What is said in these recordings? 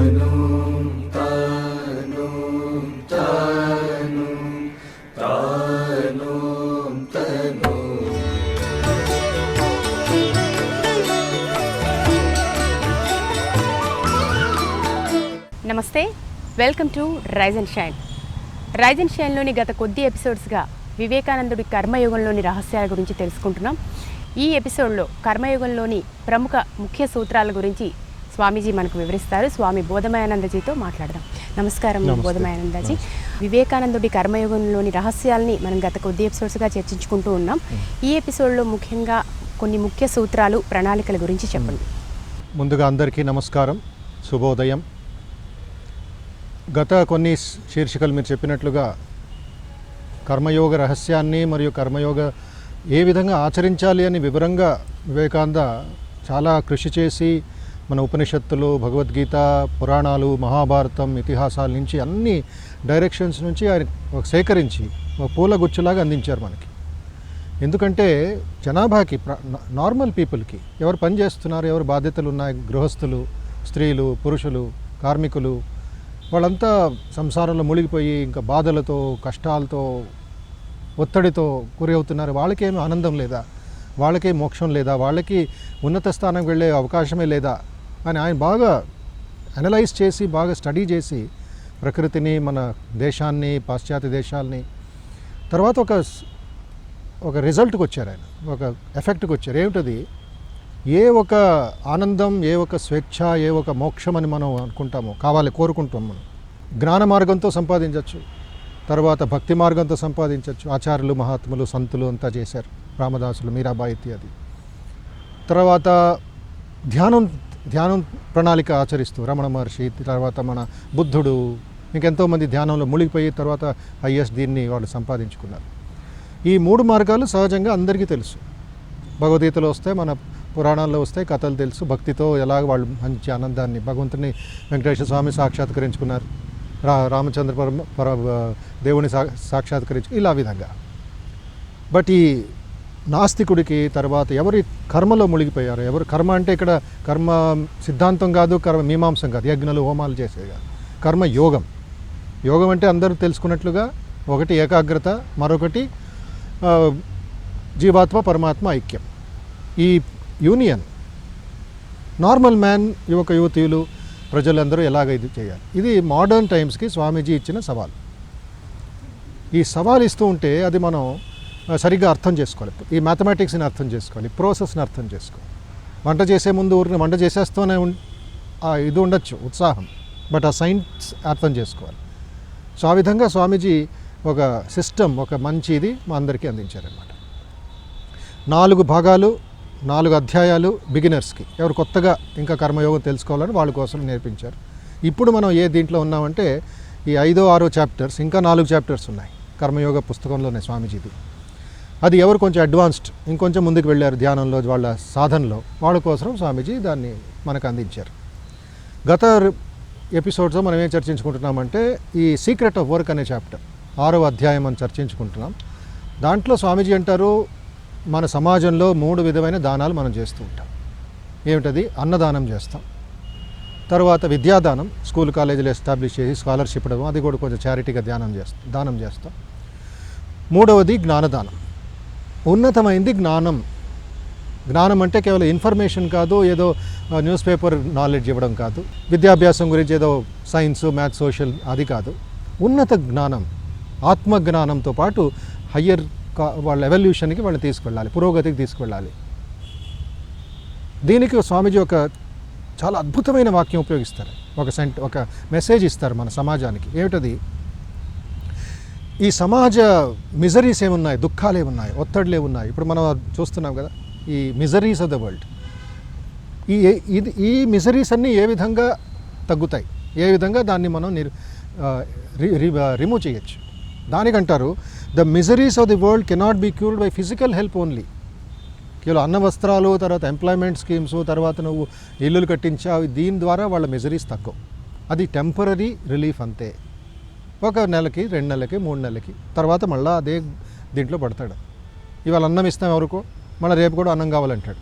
తాను తాను తాను తాను తను. నమస్తే, welcome to rise and shine. Rise and షైన్లోని గత కొద్ది ఎపిసోడ్స్గా వివేకానందుడి కర్మయోగంలోని రహస్యాల గురించి తెలుసుకుంటున్నాం. ఈ ఎపిసోడ్లో కర్మయోగంలోని ప్రముఖ ముఖ్య సూత్రాల గురించి స్వామీజీ మనకు వివరిస్తారు. స్వామి బోధమయానందజీతో మాట్లాడదాం. నమస్కారం బోధమయానందజీ. వివేకానందుడి కర్మయోగంలోని రహస్యాల్ని మనం గత కొద్ది ఎపిసోడ్స్గా చర్చించుకుంటూ ఉన్నాం. ఈ ఎపిసోడ్లో ముఖ్యంగా కొన్ని ముఖ్య సూత్రాలు, ప్రణాళికల గురించి చెప్పండి. ముందుగా అందరికీ నమస్కారం, శుభోదయం. గత కొన్ని శీర్షికలు మీరు చెప్పినట్లుగా కర్మయోగ రహస్యాన్ని మరియు కర్మయోగ ఏ విధంగా ఆచరించాలి అని వివరంగా వివేకానంద చాలా కృషి చేసి మన ఉపనిషత్తులు, భగవద్గీత, పురాణాలు, మహాభారతం, ఇతిహాసాల నుంచి అన్ని డైరెక్షన్స్ నుంచి ఆయన సేకరించి ఒక పూల గుచ్చులాగా అందించారు మనకి. ఎందుకంటే జనాభాకి, నార్మల్ పీపుల్కి, ఎవరు పని చేస్తున్నారు, ఎవరు బాధ్యతలు ఉన్నాయి, గృహస్థులు, స్త్రీలు, పురుషులు, కార్మికులు, వాళ్ళంతా సంసారంలో మునిగిపోయి ఇంకా బాధలతో, కష్టాలతో, ఒత్తిడితో గురి అవుతున్నారు. వాళ్ళకేమీ ఆనందం లేదా, వాళ్ళకే మోక్షం లేదా, వాళ్ళకి ఉన్నత స్థానంకి వెళ్ళే అవకాశమే లేదా అని ఆయన బాగా అనలైజ్ చేసి, బాగా స్టడీ చేసి ప్రకృతిని, మన దేశాన్ని, పాశ్చాత్య దేశాలని, తర్వాత ఒక రిజల్ట్కి వచ్చారు. ఆయన ఒక ఎఫెక్ట్కి వచ్చారు. ఏమిటది? ఏ ఒక ఆనందం, ఏ ఒక స్వేచ్ఛ, ఏ ఒక మోక్షం అని మనం అనుకుంటామో, కోరుకుంటాం మనం, జ్ఞాన మార్గంతో సంపాదించవచ్చు, తర్వాత భక్తి మార్గంతో సంపాదించవచ్చు. ఆచార్యులు, మహాత్ములు, సంతులు అంతా చేశారు, రామదాసులు, మీరాబాయి ఇత్యాది. తర్వాత ధ్యానం ప్రణాళిక ఆచరిస్తూ రమణ మహర్షి, తర్వాత మన బుద్ధుడు, ఇంకెంతోమంది ధ్యానంలో మునిగిపోయి తర్వాత ఐఎస్ దీన్ని వాళ్ళు సంపాదించుకున్నారు. ఈ మూడు మార్గాలు సహజంగా అందరికీ తెలుసు. భగవద్గీతలో వస్తాయి, మన పురాణాల్లో వస్తాయి, కథలు తెలుసు. భక్తితో ఎలాగ వాళ్ళు మంచి ఆనందాన్ని, భగవంతుని వెంకటేశ్వర స్వామి సాక్షాత్కరించుకున్నారు, రామచంద్ర దేవుని సాక్షాత్కరించు, ఇలా విధంగా. బట్ ఈ నాస్తికుడికి, తర్వాత ఎవరి కర్మలో మునిగిపోయారు, ఎవరు కర్మ అంటే ఇక్కడ కర్మ సిద్ధాంతం కాదు, కర్మ మీమాంసం కాదు, యజ్ఞాలు హోమాలు చేసేది కాదు, కర్మ యోగం. యోగం అంటే అందరూ తెలుసుకున్నట్లుగా ఒకటి ఏకాగ్రత, మరొకటి జీవాత్మ పరమాత్మ ఐక్యం. ఈ యూనియన్ నార్మల్ మ్యాన్, యువతీయులు, ప్రజలందరూ ఎలాగ ఇది చేయాలి. ఇది మోడర్న్ టైమ్స్కి స్వామీజీ ఇచ్చిన సవాల్. ఈ సవాల్ ఇస్తూ ఉంటే అది మనం సరిగ్గా అర్థం చేసుకోవాలి. ఈ మ్యాథమెటిక్స్ని అర్థం చేసుకోవాలి, ప్రాసెస్ని అర్థం చేసుకోవాలి. వంట చేసే ముందు ఊరిని వంట చేసేస్తూనే ఇది ఉండొచ్చు ఉత్సాహం, బట్ ఆ సైన్స్ అర్థం చేసుకోవాలి. సో ఆ విధంగా స్వామీజీ ఒక సిస్టమ్, ఒక మంచి ఇది మా అందరికీ అందించారనమాట. 4 భాగాలు, 4 అధ్యాయాలు బిగినర్స్కి, ఎవరు కొత్తగా ఇంకా కర్మయోగం తెలుసుకోవాలని వాళ్ళ కోసం నేర్పించారు. ఇప్పుడు మనం దీంట్లో ఉన్నామంటే ఈ 5వ 6వ చాప్టర్స్, ఇంకా 4 చాప్టర్స్ ఉన్నాయి కర్మయోగ పుస్తకంలోనే స్వామీజీది. అది ఎవరు కొంచెం అడ్వాన్స్డ్, ఇంకొంచెం ముందుకు వెళ్ళారు ధ్యానంలో, వాళ్ళ సాధనలో, వాళ్ళ కోసం స్వామీజీ దాన్ని మనకు అందించారు. గత ఎపిసోడ్స్లో మనం ఏం చర్చించుకుంటున్నామంటే ఈ సీక్రెట్ ఆఫ్ వర్క్ అనే చాప్టర్, 6వ అధ్యాయం మనం చర్చించుకుంటున్నాం. దాంట్లో స్వామీజీ అంటారు, మన సమాజంలో 3 విధమైన దానాలు మనం చేస్తూ ఉంటాం. ఏమిటది? అన్నదానం చేస్తాం, తర్వాత విద్యాదానం, స్కూల్ కాలేజీలు ఎస్టాబ్లిష్ చేసి స్కాలర్షిప్ ఇవ్వడం, అది కూడా కొంచెం చారిటీగా దానం చేస్తాం. 3వది జ్ఞానదానం. ఉన్నతమైంది జ్ఞానం. జ్ఞానం అంటే కేవలం ఇన్ఫర్మేషన్ కాదు, ఏదో న్యూస్ పేపర్ నాలెడ్జ్ ఇవ్వడం కాదు, విద్యాభ్యాసం గురించి ఏదో సైన్స్, మ్యాథ్స్, సోషల్ అది కాదు. ఉన్నత జ్ఞానం, ఆత్మజ్ఞానంతో పాటు హయ్యర్ వాళ్ళ ఎవల్యూషన్కి వాళ్ళని తీసుకెళ్ళాలి, పురోగతికి తీసుకెళ్ళాలి. దీనికి స్వామీజీ ఒక చాలా అద్భుతమైన వాక్యం ఉపయోగిస్తారు, ఒక మెసేజ్ ఇస్తారు మన సమాజానికి. ఏమిటది? ఈ సమాజ మిజరీస్ ఏమున్నాయి, దుఃఖాలు ఏమున్నాయి, ఒత్తిడులు ఏమున్నాయి, ఇప్పుడు మనం చూస్తున్నాం కదా, ఈ మిజరీస్ ఆఫ్ ద వరల్డ్. ఈ మిజరీస్ అన్నీ ఏ విధంగా తగ్గుతాయి, ఏ విధంగా దాన్ని మనం రిమూవ్ చేయొచ్చు. దానికంటారు, the miseries of the world cannot be cured by physical help only. కేవలం అన్న వస్త్రాలు, తర్వాత ఎంప్లాయ్మెంట్ స్కీమ్స్, తర్వాత నువ్వు ఇల్లులు కట్టించావు, దీని ద్వారా వాళ్ళ మిజరీస్ తక్కువ. అది టెంపరీ రిలీఫ్ అంతే. 1 నెలకి, 2 నెలలకి, 3 నెలలకి, తర్వాత మళ్ళీ అదే దీంట్లో పడతాడు. ఇవాళ అన్నం ఇస్తాం ఎవరికో, మళ్ళీ రేపు కూడా అన్నం కావాలంటాడు.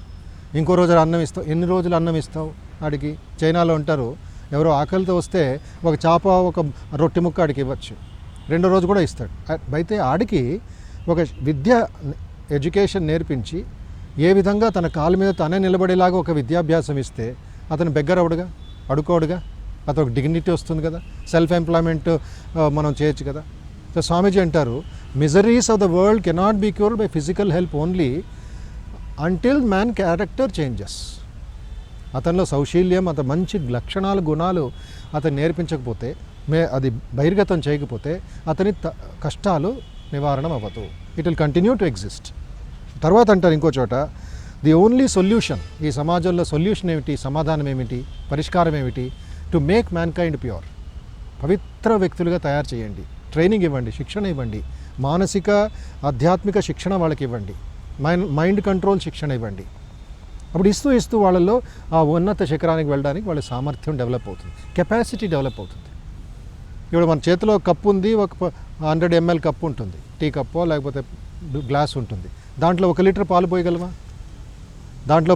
ఇంకో రోజు అన్నం ఇస్తావు, ఎన్ని రోజులు అన్నం ఇస్తావు? ఆడికి చైనాలో ఉంటారు, ఎవరో ఆకలితో వస్తే ఒక చేప ఒక రొట్టె ముక్క ఆడికి ఇవ్వచ్చు, రెండో రోజు కూడా ఇస్తాడు. అయితే ఆడికి ఒక ఎడ్యుకేషన్ నేర్పించి ఏ విధంగా తన కాళ్ళ మీద తనే నిలబడేలాగా ఒక విద్యాభ్యాసం ఇస్తే అతను బెగ్గర్ అవడుగా, అడుకోడుగా, అతను డిగ్నిటీ వస్తుంది కదా, సెల్ఫ్ ఎంప్లాయ్మెంట్ మనం చేయొచ్చు కదా. సో స్వామీజీ అంటారు, miseries of the world cannot be cured by physical help only until man character changes. అతనిలో సౌశీల్యం, అతని మంచి లక్షణాలు గుణాలు అతను నేర్పించకపోతే, అది బహిర్గతం చేయకపోతే అతని కష్టాలు నివారణ అవ్వదు. It will continue to exist. తర్వాత అంటారు ఇంకో చోట, ది ఓన్లీ సొల్యూషన్, ఈ సమాజంలో సొల్యూషన్ ఏమిటి, సమాధానం ఏమిటి, పరిష్కారం ఏమిటి, to make mankind pure. పవిత్ర వ్యక్తులుగా తయారు చేయండి, ట్రైనింగ్ ఇవ్వండి, శిక్షణ ఇవ్వండి, మానసిక ఆధ్యాత్మిక శిక్షణ వాళ్ళకి ఇవ్వండి, మైండ్ కంట్రోల్ శిక్షణ ఇవ్వండి. అప్పుడు ఇస్తూ వాళ్ళల్లో ఆ ఉన్నత శిఖరానికి వెళ్ళడానికి వాళ్ళ సామర్థ్యం డెవలప్ అవుతుంది, కెపాసిటీ డెవలప్ అవుతుంది. ఇప్పుడు మన చేతిలో కప్పు ఉంది, ఒక 100 ml కప్పు ఉంటుంది, టీ కప్పో లేకపోతే గ్లాస్ ఉంటుంది, దాంట్లో 1 లీటర్ పాలు పోయగలవా, దాంట్లో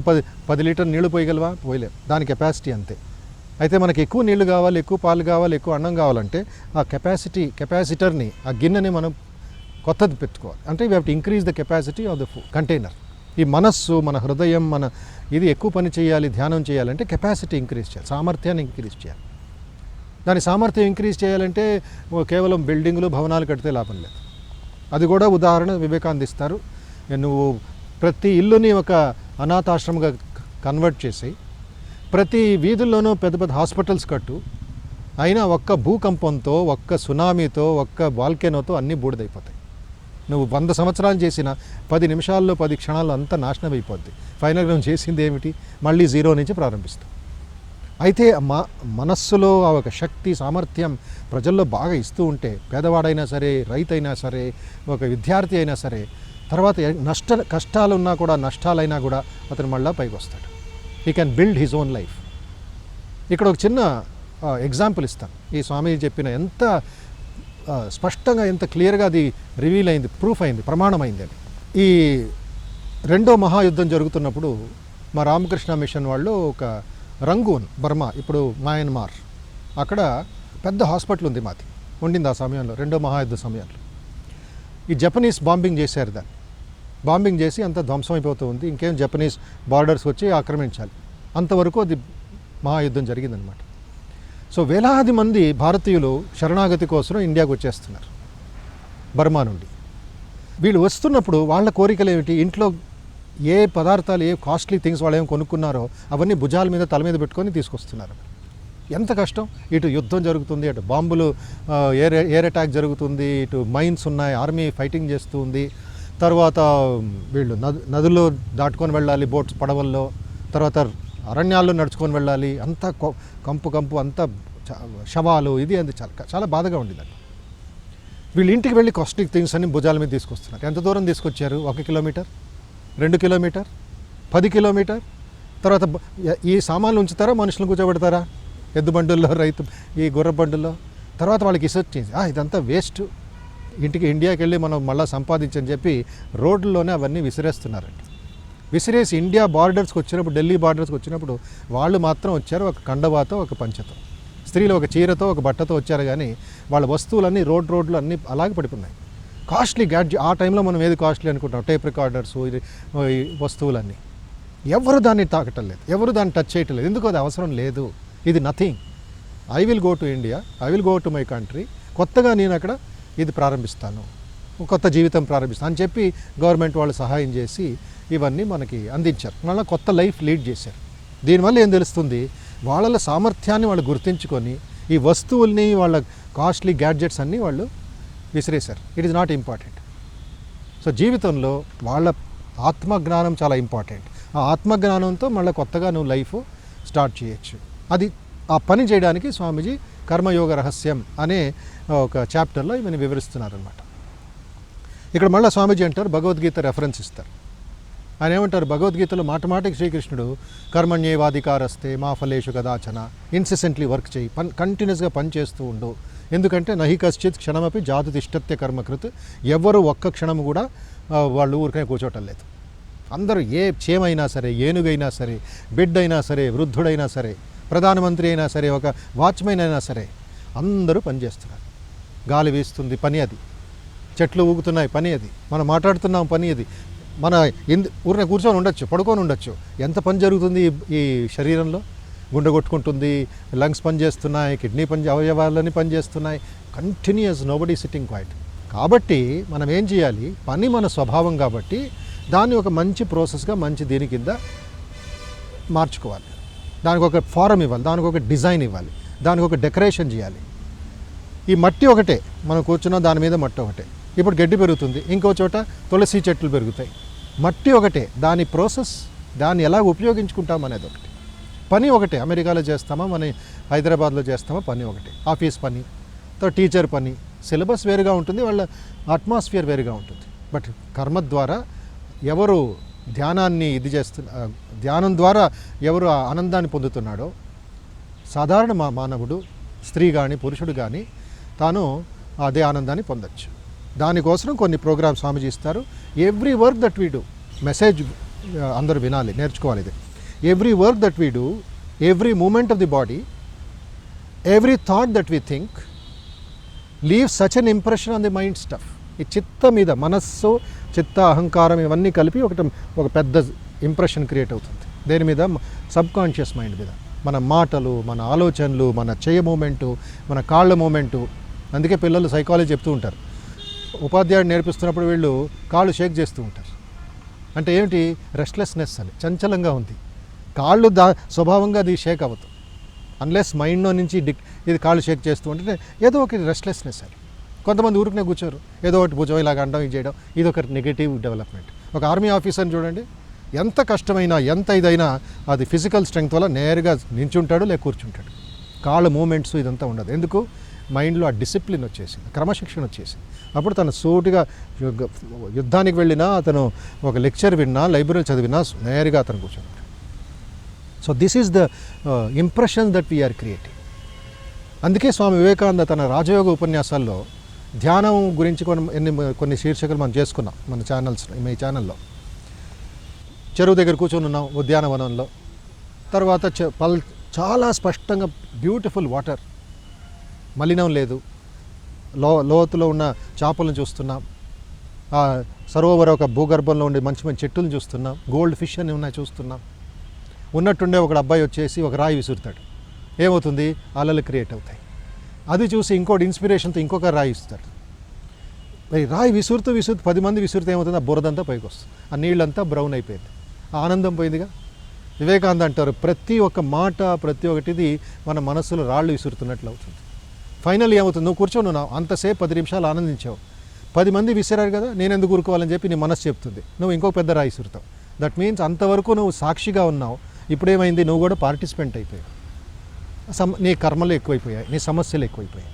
10 లీటర్ నీళ్లు పోయగలవా, పోయలేం. దాని కెపాసిటీ అంతే. అయితే మనకి ఎక్కువ నీళ్లు కావాలి, ఎక్కువ పాలు కావాలి, ఎక్కువ అన్నం కావాలంటే ఆ కెపాసిటర్ని, ఆ గిన్నెని మనం కొత్తది పెట్టుకోవాలి. అంటే we have to increase the capacity of the container. ఈ మనస్సు, మన హృదయం, ఇది ఎక్కువ పని చేయాలి, ధ్యానం చేయాలంటే కెపాసిటీ ఇంక్రీజ్ చేయాలి, సామర్థ్యాన్ని ఇంక్రీజ్ చేయాలి. దాని సామర్థ్యం ఇంక్రీజ్ చేయాలంటే కేవలం బిల్డింగులు, భవనాలు కడితే లాభం లేదు. అది కూడా ఉదాహరణ వివేకానంద ఇస్తారు. నువ్వు ప్రతి ఇల్లుని ఒక అనాథాశ్రమంగా కన్వర్ట్ చేసి ప్రతి వీధుల్లోనూ పెద్ద పెద్ద హాస్పిటల్స్ కట్టు, అయినా ఒక్క భూకంపంతో, ఒక్క సునామీతో, ఒక్క వాల్కెనోతో అన్నీ బూడిదైపోతాయి. నువ్వు 100 సంవత్సరాలు చేసిన 10 నిమిషాల్లో 10 క్షణాల్లో అంతా నాశనం అయిపోద్ది. ఫైనల్గా నువ్వు చేసింది ఏమిటి, మళ్ళీ జీరో నుంచి ప్రారంభిస్తావు. అయితే మనస్సులో ఆ ఒక శక్తి, సామర్థ్యం ప్రజల్లో బాగా ఇస్తూ ఉంటే, పేదవాడైనా సరే, రైతైనా సరే, ఒక విద్యార్థి అయినా సరే, తర్వాత కష్టాలున్నా కూడా, నష్టాలైనా కూడా అతను మళ్ళీ పైకి వస్తాడు. He can build his own life. ఇక్కడ ఒక చిన్న ఎగ్జాంపుల్ ఇస్తాను. ఈ స్వామీజీ చెప్పిన ఎంత స్పష్టంగా, ఎంత క్లియర్గా అది రివీల్ అయింది, ప్రూఫ్ అయింది, ప్రమాణమైంది అని. ఈ 2వ మహాయుద్ధం జరుగుతున్నప్పుడు మా రామకృష్ణ మిషన్ వాళ్ళు ఒక రంగూన్, బర్మా, ఇప్పుడు మయన్మార్, అక్కడ పెద్ద హాస్పిటల్ ఉంది మాది, ఉండింది ఆ సమయంలో, 2వ మహాయుద్ధ సమయంలో. ఈ జపనీస్ బాంబింగ్ చేశారు, దాన్ని బాంబింగ్ చేసి అంత ధ్వంసం అయిపోతూ ఉంది. ఇంకేం జపనీస్ బార్డర్స్ వచ్చి ఆక్రమించాలి, అంతవరకు అది మహాయుద్ధం జరిగిందనమాట. సో వేలాది మంది భారతీయులు శరణాగతి కోసం ఇండియాకు వచ్చేస్తున్నారు బర్మా నుండి. వీళ్ళు వస్తున్నప్పుడు వాళ్ళ కోరికలు ఏమిటి, ఇంట్లో ఏ పదార్థాలు, ఏ కాస్ట్లీ థింగ్స్ వాళ్ళు ఏం కొనుక్కున్నారో అవన్నీ భుజాల మీద, తల మీద పెట్టుకొని తీసుకొస్తున్నారు. ఎంత కష్టం. ఇటు యుద్ధం జరుగుతుంది, అటు బాంబులు, ఎయిర్ అటాక్ జరుగుతుంది, ఇటు మైన్స్ ఉన్నాయి, ఆర్మీ ఫైటింగ్ చేస్తూ ఉంది. తర్వాత వీళ్ళు నదుల్లో దాటుకొని వెళ్ళాలి, బోట్స్, పడవల్లో, తర్వాత అరణ్యాల్లో నడుచుకొని వెళ్ళాలి, అంతా కంపు అంతా శవాలు, ఇది అంత చాలా బాధగా ఉండేదండి. వీళ్ళు ఇంటికి వెళ్ళి కాస్ట్లీ థింగ్స్ అన్ని భుజాల మీద తీసుకొస్తున్నారు. ఎంత దూరం తీసుకొచ్చారు, 1 కిలోమీటర్, 2 కిలోమీటర్, 10 కిలోమీటర్. తర్వాత ఈ సామాన్లు ఉంచుతారా, మనుషులను కూర్చోబెడతారా, ఎద్దు బండుల్లో, ఈ గుర్ర బండుల్లో. తర్వాత వాళ్ళకి రీసెర్చ్ చేసి ఇదంతా వేస్ట్, ఇండియాకి వెళ్ళి మనం మళ్ళీ సంపాదించని చెప్పి రోడ్లలోనే అవన్నీ విసిరేస్తున్నారండి. విసిరేసి ఇండియా బార్డర్స్కి వచ్చినప్పుడు, ఢిల్లీ బార్డర్స్కి వచ్చినప్పుడు వాళ్ళు మాత్రం వచ్చారు ఒక కండవాతో, ఒక పంచతో. స్త్రీలు ఒక చీరతో, ఒక బట్టతో వచ్చారు, కానీ వాళ్ళ వస్తువులన్నీ రోడ్లు అన్నీ అలాగే పడిపోయినాయి. కాస్ట్లీ గ్యాడ్జెట్, ఆ టైంలో మనం ఏది కాస్ట్లీ అనుకుంటాం, టేప్ రికార్డర్స్, ఈ వస్తువులన్నీ. ఎవరు దాన్ని తాకటం లేదు, ఎవరు దాన్ని టచ్ చేయటం లేదు. ఎందుకు, అది అవసరం లేదు, ఇది nothing. I will go to India, I will go to my country, కొత్తగా నేను అక్కడ ఇది ప్రారంభిస్తాను, కొత్త జీవితం ప్రారంభిస్తాను అని చెప్పి గవర్నమెంట్ వాళ్ళు సహాయం చేసి ఇవన్నీ మనకి అందించారు. మళ్ళీ కొత్త లైఫ్ లీడ్ చేశారు. దీనివల్ల ఏం తెలుస్తుంది, వాళ్ళ సామర్థ్యాన్ని వాళ్ళు గుర్తించుకొని ఈ వస్తువుల్ని, వాళ్ళ కాస్ట్లీ గ్యాడ్జెట్స్ అన్నీ వాళ్ళు విసిరేశారు. It is not important. So జీవితంలో వాళ్ళ ఆత్మజ్ఞానం చాలా ఇంపార్టెంట్. ఆ ఆత్మజ్ఞానంతో మళ్ళీ కొత్తగా నువ్వు లైఫ్ స్టార్ట్ చేయొచ్చు. అది ఆ పని చేయడానికి స్వామీజీ కర్మయోగ రహస్యం అనే ఒక చాప్టర్లో ఇవన్నీ వివరిస్తున్నారనమాట. ఇక్కడ మళ్ళీ స్వామీజీ అంటారు, భగవద్గీత రెఫరెన్స్ ఇస్తారు. ఆయన ఏమంటారు, భగవద్గీతలో మాటమాటికి శ్రీకృష్ణుడు కర్మణ్యేవాధికారస్తే మా ఫలేషు కదాచన, ఇన్సెసెంట్లీ వర్క్ చేయి, కంటిన్యూస్గా పని చేస్తూ ఉండు. ఎందుకంటే నహి కశ్చిత్ క్షణమపి జాతు తిష్టత్య కర్మకృత్, ఎవరు ఒక్క క్షణము కూడా వాళ్ళు ఊరికే కూర్చోటం లేదు. అందరూ ఏ చేమైనా సరే, ఏనుగైనా సరే, బిడ్డైనా సరే, వృద్ధుడైనా సరే, ప్రధానమంత్రి అయినా సరే, ఒక వాచ్మెన్ అయినా సరే, అందరూ పనిచేస్తున్నారు. గాలి వీస్తుంది, పని అది. చెట్లు ఊగుతున్నాయి, పని అది. మనం మాట్లాడుతున్నాం, పని అది. మన ఊరినే కూర్చొని ఉండొచ్చు, పడుకొని ఉండొచ్చు. ఎంత పని జరుగుతుంది ఈ శరీరంలో? గుండె కొట్టుకుంటుంది, లంగ్స్ పనిచేస్తున్నాయి, కిడ్నీ అవయవాలన్నీ పనిచేస్తున్నాయి. Continuous, nobody sitting quiet. కాబట్టి మనం ఏం చేయాలి? పని మన స్వభావం కాబట్టి దాన్ని ఒక మంచి ప్రాసెస్గా, మంచి దీని కింద మార్చుకోవాలి. దానికి ఒక ఫారం ఇవ్వాలి, దానికి ఒక డిజైన్ ఇవ్వాలి, దానికి ఒక డెకరేషన్ చేయాలి. ఈ మట్టి ఒకటే, మనం కూర్చున్నాం, దాని మీద మట్టి ఒకటే. ఇప్పుడు గడ్డి పెరుగుతుంది, ఇంకో చోట తులసి చెట్లు పెరుగుతాయి. మట్టి ఒకటే, దాని ప్రాసెస్, దాన్ని ఎలా ఉపయోగించుకుంటాం అనేది ఒకటి. పని ఒకటే, అమెరికాలో చేస్తామా, మన హైదరాబాద్లో చేస్తామా, పని ఒకటే. ఆఫీస్ పని, టీచర్ పని, సిలబస్ వేరుగా ఉంటుంది, వాళ్ళ అట్మాస్ఫియర్ వేరుగా ఉంటుంది. బట్ కర్మ ద్వారా ఎవరు ధ్యానాన్ని ధ్యానం ద్వారా ఎవరు ఆనందాన్ని పొందుతున్నాడో, సాధారణ మానవుడు, స్త్రీ కానీ పురుషుడు కానీ, తాను అదే ఆనందాన్ని పొందొచ్చు. దానికోసం కొన్ని ప్రోగ్రామ్స్ స్వామీజీ ఇస్తారు. Every work that we do, message అందరూ వినాలి, నేర్చుకోవాలి. ఇది every work that we do, every moment of the body, every thought that we think leave such an impression on the mind stuff. ఈ చిత్త మీద, మనస్సు, చిత్త, అహంకారం ఇవన్నీ కలిపి ఒక పెద్ద ఇంప్రెషన్ క్రియేట్ అవుతుంది. దేని మీద? సబ్ కాన్షియస్ మైండ్ మీద. మన మాటలు, మన ఆలోచనలు, మన చెయ్య మూమెంటు, మన కాళ్ళ మూమెంటు. అందుకే పిల్లలు సైకాలజీ చెప్తూ ఉంటారు. ఉపాధ్యాయుడు నేర్పిస్తున్నప్పుడు వీళ్ళు కాళ్ళు షేక్ చేస్తూ ఉంటారు. అంటే ఏమిటి? రెస్ట్లెస్నెస్ అని, చంచలంగా ఉంది. కాళ్ళు స్వభావంగా అది షేక్ అవ్వదు. అన్లెస్ మైండ్లో నుంచి ఇది కాళ్ళు షేక్ చేస్తూ ఉంటే ఏదో ఒక రెస్ట్లెస్నెస్ అని. కొంతమంది ఊరికనే కూర్చోరు, ఏదో ఒకటి భుజం ఇలాగ అండం, ఇది చేయడం, ఇది ఒక నెగటివ్ డెవలప్మెంట్. ఒక ఆర్మీ ఆఫీసర్ని చూడండి, ఎంత కష్టమైనా, ఎంత ఇదైనా అది ఫిజికల్ స్ట్రెంగ్త్ వల్ల నేరుగా నించుంటాడు, లేక కూర్చుంటాడు. కాళ్ళ మూమెంట్స్ ఇదంతా ఉండదు. ఎందుకు? మైండ్లో ఆ డిసిప్లిన్ వచ్చేసింది, క్రమశిక్షణ వచ్చేసింది. అప్పుడు తను సూటిగా యుద్ధానికి వెళ్ళినా, అతను ఒక లెక్చర్ విన్నా, లైబ్రరీ చదివినా నేరుగా అతను కూర్చుంటాడు. So this is the impression that we are creating. అందుకే స్వామి వివేకానంద తన రాజయోగ ఉపన్యాసాల్లో ధ్యానం గురించి కొన్ని శీర్షికలు మనం చేసుకున్నాం మన ఈ ఛానల్లో. చెరువు దగ్గర కూర్చొని ఉన్నాం, ఉద్యానవనంలో. తర్వాత చాలా స్పష్టంగా బ్యూటిఫుల్ వాటర్, మలినం లేదు, లోతులో ఉన్న చేపలను చూస్తున్నాం. సరోవర ఒక భూగర్భంలో ఉండే మంచి మంచి చెట్టులను చూస్తున్నాం, గోల్డ్ ఫిష్ అని ఉన్నాయి చూస్తున్నాం. ఉన్నట్టుండే ఒక అబ్బాయి వచ్చేసి ఒక రాయి విసురుతాడు. ఏమవుతుంది? అలలు క్రియేట్ అవుతాయి. అది చూసి ఇంకోటి ఇన్స్పిరేషన్తో ఇంకొక రాయి ఇస్తాడు. రాయి విసురుతూ 10 మంది విసురుతూ ఏమవుతుంది? ఆ బురదంతా పైకి వస్తుంది, ఆ నీళ్ళంతా బ్రౌన్ అయిపోయింది, ఆ ఆనందం పోయిందిగా. వివేకానంద అంటారు, ప్రతి ఒక్క మాట, ప్రతి ఒక్కటిది మన మనస్సులో రాళ్ళు విసురుతున్నట్లు అవుతుంది. ఫైనల్ ఏమవుతుంది? నువ్వు కూర్చొని ఉన్నావు, అంతసేపు 10 నిమిషాలు ఆనందించావు, 10 మంది విసిరారు కదా, నేను ఎందుకు ఊరుకోవాలని చెప్పి నీ మనస్సు చెప్తుంది. నువ్వు ఇంకొక పెద్ద రాయి విసురుతావు. దట్ మీన్స్ అంతవరకు నువ్వు సాక్షిగా ఉన్నావు, ఇప్పుడేమైంది? నువ్వు కూడా పార్టిసిపెంట్ అయిపోయావు. నీ కర్మలు ఎక్కువైపోయాయి, నీ సమస్యలు ఎక్కువైపోయాయి.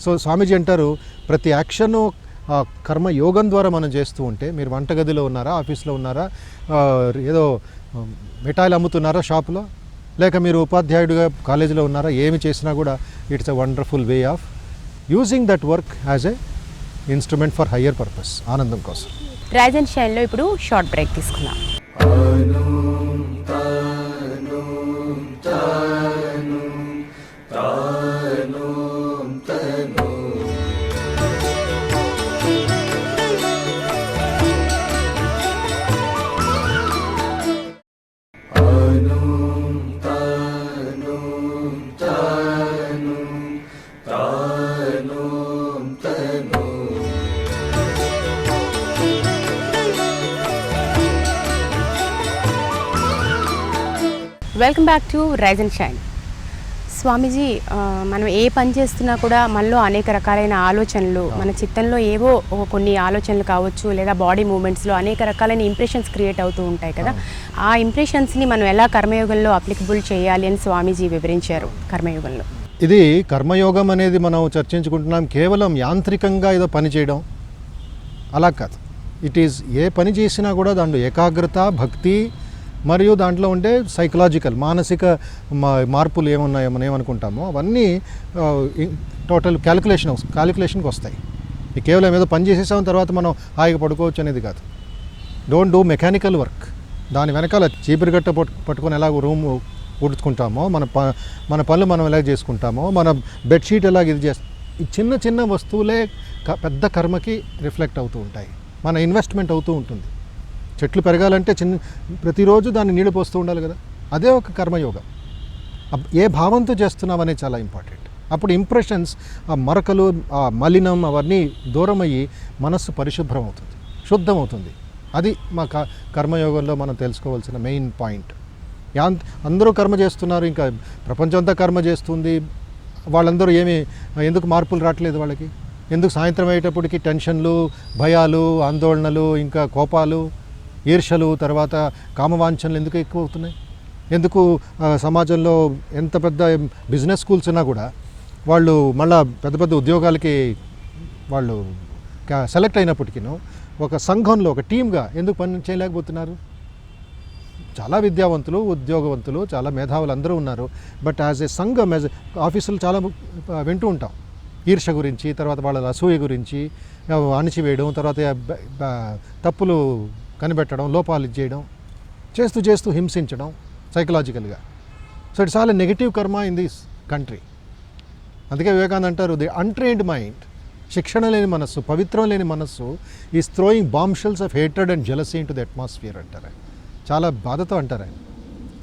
సో స్వామీజీ అంటారు, ప్రతి యాక్షను కర్మ యోగం ద్వారా మనం చేస్తూ ఉంటే, మీరు వంటగదిలో ఉన్నారా, ఆఫీస్లో ఉన్నారా, ఏదో మిఠాయిలు అమ్ముతున్నారా షాపులో, లేక మీరు ఉపాధ్యాయుడిగా కాలేజీలో ఉన్నారా, ఏమి చేసినా కూడా it's a wonderful way of using that work as a instrument for higher purpose, ఆనందం కోసం. రైజ్ అండ్ షైన్లో ఇప్పుడు షార్ట్ బ్రేక్ తీసుకుందాం. Welcome back to rise and shine. Swamiji, మనం ఏ పని చేస్తున్నా కూడా మనలో అనేక రకాలైన ఆలోచనలు, మన చిత్తంలో ఏవో కొన్ని ఆలోచనలు కావచ్చు, లేదా బాడీ మూమెంట్స్లో అనేక రకాలైన ఇంప్రెషన్స్ క్రియేట్ అవుతూ ఉంటాయి కదా. ఆ ఇంప్రెషన్స్ని మనం ఎలా కర్మయోగంలో అప్లికబుల్ చేయాలి అని స్వామీజీ వివరించారు. కర్మయోగంలో ఇది కర్మయోగం అనేది మనం చర్చించుకుంటున్నాం, కేవలం యాంత్రికంగా ఏదో పని చేయడం అలా కాదు. ఇట్ ఈజ్ ఏ పని చేసినా కూడా దాంట్లో ఏకాగ్రత, భక్తి, మరియు దాంట్లో ఉండే సైకలాజికల్, మానసిక మార్పులు ఏమున్నాయో మనం ఏమనుకుంటామో అవన్నీ టోటల్ క్యాలిక్యులేషన్కి వస్తాయి. కేవలం ఏదో పని చేసేసాం తర్వాత మనం హాయిగా పడుకోవచ్చు అనేది కాదు. Don't do mechanical work. దాని వెనకాల చీపురు గట్ట పట్టుకొని ఎలాగో రూమ్ ఉడుచుకుంటామో, మన పనులు మనం ఎలా చేసుకుంటామో, మన బెడ్షీట్ ఎలాగ ఇది ఈ చిన్న చిన్న వస్తువులే పెద్ద కర్మకి రిఫ్లెక్ట్ అవుతూ ఉంటాయి. మన ఇన్వెస్ట్మెంట్ అవుతూ ఉంటుంది. చెట్లు పెరగాలంటే ప్రతిరోజు దాన్ని నీళ్ళు పోస్తూ ఉండాలి కదా, అదే ఒక కర్మయోగం. ఏ భావంతో చేస్తున్నాం అనేది చాలా ఇంపార్టెంట్. అప్పుడు ఇంప్రెషన్స్, ఆ మరకలు, ఆ మలినం అవన్నీ దూరం అయ్యి మనస్సు పరిశుభ్రం అవుతుంది, శుద్ధం అవుతుంది. అది మా కర్మయోగంలో మనం తెలుసుకోవాల్సిన మెయిన్ పాయింట్. అందరూ కర్మ చేస్తున్నారు, ఇంకా ప్రపంచం అంతా కర్మ చేస్తుంది, వాళ్ళందరూ ఎందుకు మార్పులు రావట్లేదు వాళ్ళకి? ఎందుకు సాయంత్రం అయ్యేటప్పటికి టెన్షన్లు, భయాలు, ఆందోళనలు, ఇంకా కోపాలు, ఈర్షలు, తర్వాత కామవాంఛనలు ఎందుకు ఎక్కువ అవుతున్నాయి? ఎందుకు సమాజంలో ఎంత పెద్ద బిజినెస్ స్కూల్స్ ఉన్నా కూడా వాళ్ళు మళ్ళా పెద్ద పెద్ద ఉద్యోగాలకి వాళ్ళు సెలెక్ట్ అయినప్పటికీ ఒక సంఘంలో ఒక టీమ్గా ఎందుకు పని చేయలేకపోతున్నారు? చాలా విద్యావంతులు, ఉద్యోగవంతులు, చాలా మేధావులు అందరూ ఉన్నారు. బట్ యాజ్ ఏ సంఘం, యాజ్ ఆఫీసులు చాలా వింటూ ఉంటాం ఈర్ష గురించి, తర్వాత వాళ్ళ అసూయ గురించి, అణిచివేయడం, తర్వాత తప్పులు కనిపెట్టడం, లోపాలు చేయడం, చేస్తూ హింసించడం సైకలాజికల్గా. So it's all a negative కర్మ ఇన్ దిస్ కంట్రీ. అందుకే వివేకానంద అంటారు, ది అన్ట్రైన్డ్ మైండ్, శిక్షణ లేని మనస్సు, పవిత్రం లేని మనస్సు is throwing bombshells of hatred and jealousy into the atmosphere అంటారు. చాలా బాధతో అంటారు ఆయన.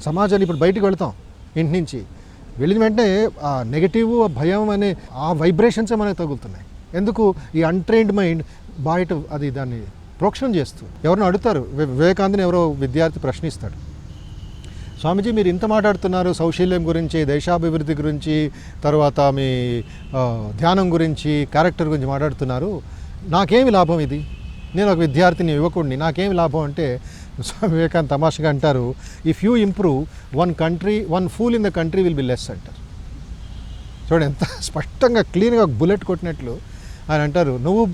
సమాజాన్ని ఇప్పుడు బయటికి వెళ్తాం ఇంటి నుంచి, వెళ్ళిన వెంటనే ఆ నెగటివ్, ఆ భయం అనే ఆ వైబ్రేషన్సే మనకు తగులుతున్నాయి. ఎందుకు? ఈ అన్ట్రైన్డ్ మైండ్ బయట అది దాన్ని ప్రోక్షణం చేస్తూ. ఎవరిని అడుగుతారు, వివేకానందని ఎవరో విద్యార్థి ప్రశ్నిస్తాడు, స్వామీజీ మీరు ఇంత మాట్లాడుతున్నారు సౌశల్యం గురించి, దేశాభివృద్ధి గురించి, తర్వాత మీ ధ్యానం గురించి, క్యారెక్టర్ గురించి మాట్లాడుతున్నారు, నాకేమి లాభం ఇది? నేను ఒక విద్యార్థిని, యువకుడిని, నాకేమి లాభం అంటే స్వామి వివేకానంద తమాషగా అంటారు, if you improve one pool in the country will be less అంటారు. చూడండి ఎంత స్పష్టంగా క్లీన్గా బుల్లెట్ కొట్టినట్లు ఆయన అంటారు, నువ్వు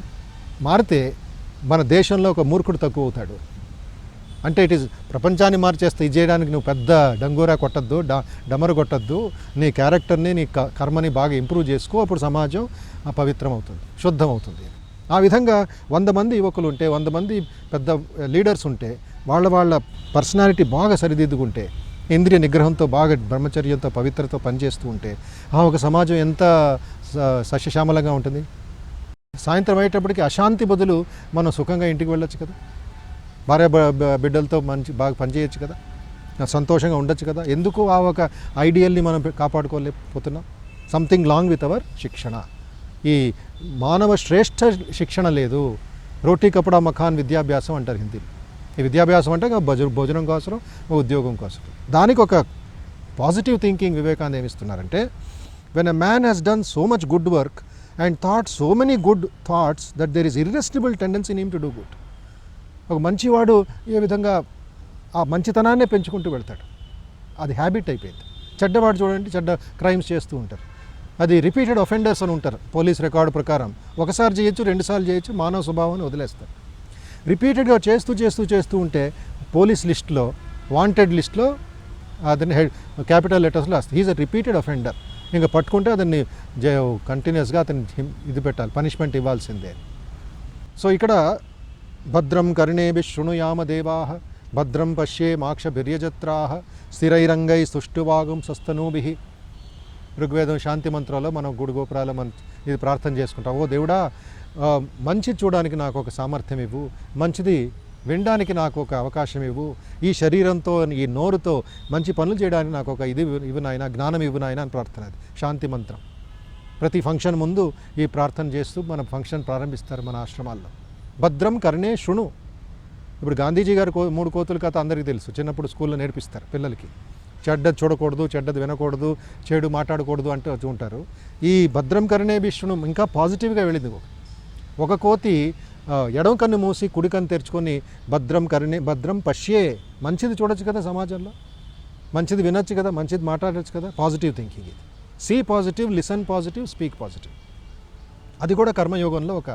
మారితే మన దేశంలో ఒక మూర్ఖుడు తక్కువ అవుతాడు. అంటే ఇట్ ఈస్ ప్రపంచాన్ని మార్చేస్తే ఇది చేయడానికి నువ్వు పెద్ద డంగూరా కొట్టద్దు, డమరు కొట్టద్దు, నీ క్యారెక్టర్ని, నీ కర్మని బాగా ఇంప్రూవ్ చేసుకో, అప్పుడు సమాజం పవిత్రం అవుతుంది, శుద్ధం అవుతుంది. ఆ విధంగా 100 మంది యువకులు ఉంటే, 100 మంది పెద్ద లీడర్స్ ఉంటే, వాళ్ళ పర్సనాలిటీ బాగా సరిదిద్దుకుంటే, ఇంద్రియ నిగ్రహంతో బాగా బ్రహ్మచర్యంతో పవిత్రతో పనిచేస్తూ ఉంటే ఒక సమాజం ఎంత సస్యశ్యామలంగా ఉంటుంది. సాయంత్రం అయ్యేటప్పటికి అశాంతి బదులు మనం సుఖంగా ఇంటికి వెళ్ళొచ్చు కదా, భార్య బిడ్డలతో బాగా పనిచేయచ్చు కదా, సంతోషంగా ఉండొచ్చు కదా. ఎందుకు ఆ ఒక ఐడియల్ని మనం కాపాడుకోలేకపోతున్నాం? సంథింగ్ లాంగ్ విత్ అవర్ శిక్షణ. ఈ మానవ శ్రేష్ఠ శిక్షణ లేదు. రోటీ కపడా మకాన్ విద్యాభ్యాసం అంటారు హిందీలో. ఈ విద్యాభ్యాసం అంటే భోజనం కోసం, ఉద్యోగం కోసం. దానికి ఒక పాజిటివ్ థింకింగ్ వివేకానంద ఏమిస్తున్నారంటే, when a man has done so much good work and thought so many good thoughts that there is irresistible tendency in him to do good. ఒక మంచివాడు ఏ విధంగా ఆ మంచితనాన్నే పెంచుకుంటూ వెళ్తాడు, అది హ్యాబిట్ అయిపోయింది. చెడ్డవాడు చూడండి, చెడ్డ క్రైమ్స్ చేస్తూ ఉంటారు, అది రిపీటెడ్ అఫెండర్స్ అని ఉంటారు. పోలీస్ రికార్డు ప్రకారం ఒకసారి చేయొచ్చు, 2 సార్లు చేయొచ్చు, మానవ స్వభావాన్ని వదిలేస్తారు. రిపీటెడ్గా చేస్తూ ఉంటే పోలీస్ లిస్ట్లో, వాంటెడ్ లిస్ట్లో అతన్ని క్యాపిటల్ లెటర్స్లో వస్తుంది, హీజ్ అ రిపీటెడ్ అఫెండర్. ఇంకా పట్టుకుంటే అతన్ని కంటిన్యూస్గా అతన్ని ఇది పెట్టాలి, పనిష్మెంట్ ఇవ్వాల్సిందే. సో ఇక్కడ భద్రం కర్ణేభిః శృణుయామ దేవాః భద్రం పశ్యేమాక్షభిర్యజత్రాః స్థిరైరంగై సుష్ఠువాగుం సస్తనూభిః. ఋగ్వేదం శాంతి మంత్రాల్లో మనం గుడి గోపురాలు మనం ఇది ప్రార్థన చేసుకుంటాం. ఓ దేవుడా, మంచి చూడడానికి నాకు ఒక సామర్థ్యం ఇవ్వు, మంచిది వినడానికి నాకు ఒక అవకాశం ఇవ్వు, ఈ శరీరంతో, ఈ నోరుతో మంచి పనులు చేయడానికి నాకు ఒక ఇది ఇవ్వు నాయన, జ్ఞానం ఇవ్వు నాయన అని ప్రార్థన. అది శాంతి మంత్రం. ప్రతి ఫంక్షన్ ముందు ఈ ప్రార్థన చేస్తూ మన ఫంక్షన్ ప్రారంభిస్తారు మన ఆశ్రమాల్లో. భద్రం కర్ణే శృణు. ఇప్పుడు గాంధీజీ గారు 3 కోతుల కథ అందరికీ తెలుసు, చిన్నప్పుడు స్కూల్లో నేర్పిస్తారు పిల్లలకి. చెడ్డది చూడకూడదు, చెడ్డది వినకూడదు, చెడు మాట్లాడకూడదు అంటూ ఉంటారు. ఈ భద్రం కర్ణే విష్ణు ఇంకా పాజిటివ్గా వెళ్ళింది. ఒక కోతి ఎడమ కన్ను మూసి కుడి కన్ను తెరుచుకొని భద్రం పశ్యే, మంచిది చూడొచ్చు కదా, సమాజంలో మంచిది వినొచ్చు కదా, మంచిది మాట్లాడచ్చు కదా. పాజిటివ్ థింకింగ్ ఇది. See positive, listen positive, speak positive. అది కూడా కర్మయోగంలో ఒక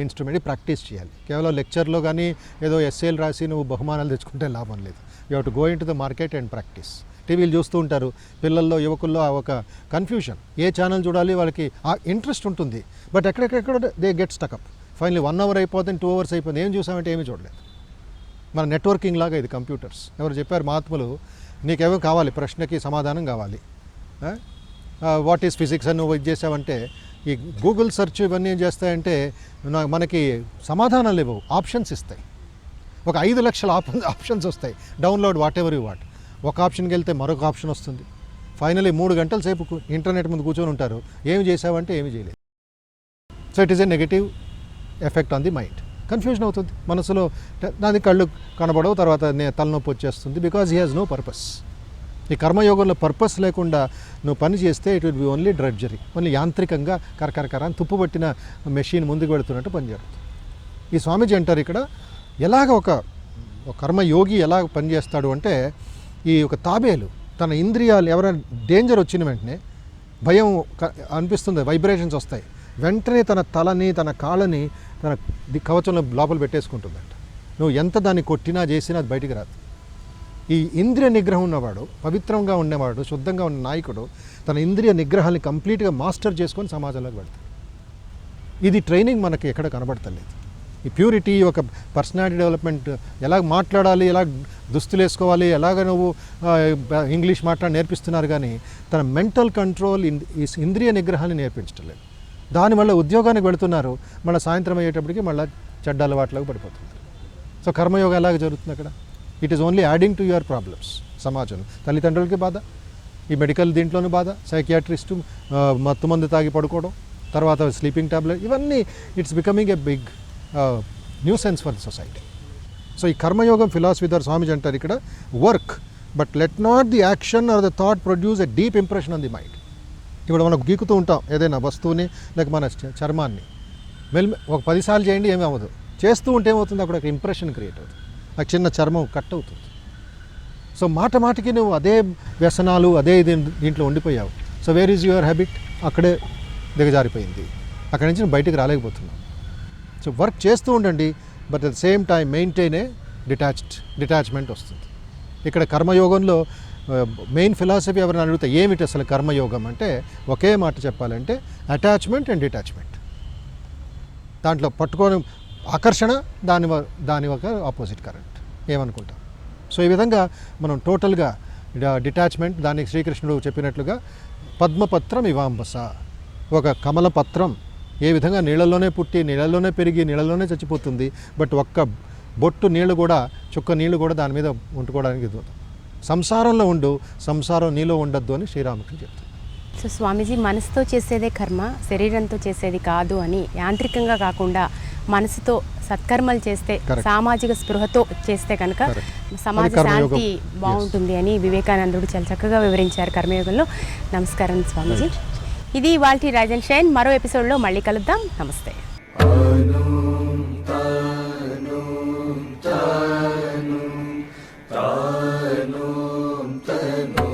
ఇన్స్ట్రుమెంట్. ప్రాక్టీస్ చేయాలి. కేవలం లెక్చర్లో కానీ ఏదో ఎస్ఏలు రాసి నువ్వు బహుమానాలు తెచ్చుకుంటే లాభం లేదు. You have to go in to the market and practice. టీవీలు చూస్తూ ఉంటారు పిల్లల్లో, యువకుల్లో ఒక కన్ఫ్యూషన్. ఏ ఛానల్ చూడాలి, వాళ్ళకి ఆ ఇంట్రెస్ట్ ఉంటుంది, బట్ ఎక్కడెక్కడ they get stuck up. Finally 1 hour అయిపోతుంది, 2 అవర్స్ అయిపోతుంది, ఏం చూసామంటే ఏమీ చూడలేదు. మన నెట్వర్కింగ్ లాగా ఇది కంప్యూటర్స్. ఎవరు చెప్పారు మహాత్ములు, నీకేమో కావాలి, ప్రశ్నకి సమాధానం కావాలి. వాట్ ఈస్ ఫిజిక్స్ అని నువ్వు ఇది చేసావంటే ఈ గూగుల్ సెర్చ్ ఇవన్నీ ఏం చేస్తాయంటే మనకి సమాధానాలు ఇవ్వవు, ఆప్షన్స్ ఇస్తాయి. ఒక 5 లక్షల ఆప్షన్స్ వస్తాయి. Download what ever you what. ఒక ఆప్షన్కి వెళ్తే మరొక ఆప్షన్ వస్తుంది. ఫైనలీ 3 గంటల సేపు ఇంటర్నెట్ ముందు కూర్చొని ఉంటారు. ఏమి చేసావంటే ఏమి చేయలేదు. So it is a negative effect on the mind. Confusion అవుతుంది మనసులో, దాని కళ్ళు కనబడవు, తర్వాత తలనొప్పి వచ్చేస్తుంది. Because he has no purpose. ఈ కర్మయోగంలో పర్పస్ లేకుండా నువ్వు పని చేస్తే it will be only drudgery, only యాంత్రికంగా కరకరకర అని తుప్పుపట్టిన మెషిన్ ముందుకు వెళుతున్నట్టు పని జరుగుతుంది. ఈ స్వామీజీ అంటారు ఇక్కడ ఎలాగ ఒక కర్మయోగి ఎలాగ పనిచేస్తాడు అంటే, ఈ ఒక తాబేలు తన ఇంద్రియాలు ఎవరైనా డేంజర్ వచ్చిన వెంటనే భయం అనిపిస్తుంది, వైబ్రేషన్స్ వస్తాయి, వెంటనే తన తలని తన కాళ్ళని తన కవచంలో లోపల పెట్టేసుకుంటుందంట. నువ్వు ఎంత దాన్ని కొట్టినా చేసినా అది బయటికి రాదు. ఈ ఇంద్రియ నిగ్రహం ఉన్నవాడు, పవిత్రంగా ఉండేవాడు, శుద్ధంగా ఉన్న నాయకుడు తన ఇంద్రియ నిగ్రహాన్ని కంప్లీట్గా మాస్టర్ చేసుకొని సమాజంలోకి వెళ్తాడు. ఇది ట్రైనింగ్ మనకి ఎక్కడ కనబడతలేదు. ఈ ప్యూరిటీ, ఒక పర్సనాలిటీ డెవలప్మెంట్, ఎలా మాట్లాడాలి, ఎలా దుస్తులు వేసుకోవాలి, ఎలాగ నువ్వు ఇంగ్లీష్ నేర్పిస్తున్నారు, కానీ తన మెంటల్ కంట్రోల్, ఇంద్రియ నిగ్రహాన్ని నేర్పించడం లేదు. దానివల్ల ఉద్యోగానికి వెళుతున్నారు, మళ్ళీ సాయంత్రం అయ్యేటప్పటికి మళ్ళీ చెడ్డ అలవాట్లకు పడిపోతున్నారు. సో కర్మయోగం ఎలాగ జరుగుతుంది అక్కడ? It is only adding to your problems. సమాజం, తల్లిదండ్రులకి బాధ, ఈ మెడికల్ దీంట్లోనూ బాధ, సైకియాట్రిస్టు మత్తుమందు తాగి పడుకోవడం, తర్వాత స్లీపింగ్ టాబ్లెట్, ఇవన్నీ it's becoming a big nuisance for the society. So ఈ కర్మయోగం ఫిలాసఫీ ద్వారా స్వామీజీ అంటారు ఇక్కడ, work but let not the action or the thought produce a deep impression on the mind. ఇప్పుడు మనం గీకుతూ ఉంటాం ఏదైనా వస్తువుని, లేక మన చర్మాన్ని, ఒక 10 సార్లు చేయండి ఏమీ అవ్వదు. చేస్తూ ఉంటే ఏమవుతుంది, అక్కడ ఒక ఇంప్రెషన్ క్రియేట్ అవుతుంది, ఆ చిన్న చర్మం కట్ అవుతుంది. సో మాటికి నువ్వు అదే వ్యసనాలు, అదే దీంట్లో ఉండిపోయావు. So where is your habit? అక్కడే దిగజారిపోయింది, అక్కడి నుంచి నువ్వు బయటకు రాలేకపోతున్నావు. సో వర్క్ చేస్తూ ఉండండి, but at the same time maintain a detachment వస్తుంది. ఇక్కడ కర్మయోగంలో మెయిన్ ఫిలాసఫీ ఎవరైనా అడిగితే ఏమిటి అసలు కర్మయోగం అంటే, ఒకే మాట చెప్పాలంటే అటాచ్మెంట్ అండ్ డిటాచ్మెంట్. దాంట్లో పట్టుకొని ఆకర్షణ, దాని ఒక ఆపోజిట్ కరెంట్ ఏమనుకుంటాం. సో ఈ విధంగా మనం టోటల్గా డిటాచ్మెంట్, దానికి శ్రీకృష్ణుడు చెప్పినట్లుగా పద్మపత్రం ఇవాంబస, ఒక కమల పత్రం ఏ విధంగా నీళ్ళల్లోనే పుట్టి, నీళ్ళల్లోనే పెరిగి, నీళ్ళల్లోనే చచ్చిపోతుంది, బట్ ఒక్క బొట్టు నీళ్ళు కూడా, చుక్క నీళ్ళు కూడా దాని మీద ఉంటుకోవడానికి ఇది. సంసారంలో ఉండు, సంసారం నీలో ఉండద్దు అని శ్రీరామకృష్ణ చెప్తారు. సో స్వామీజీ, మనసుతో చేసేదే కర్మ, శరీరంతో చేసేది కాదు అని, యాంత్రికంగా కాకుండా మనసుతో సత్కర్మలు చేస్తే, సామాజిక స్పృహతో చేస్తే కనుక సమాజ శాంతి బాగుంటుంది అని వివేకానందుడు చాలా చక్కగా వివరించారు కర్మయోగంలో. నమస్కారం స్వామీజీ. ఇది ఇవాల్టి రైజ్ అండ్ షైన్. మరో ఎపిసోడ్లో మళ్ళీ కలుద్దాం. నమస్తే. తను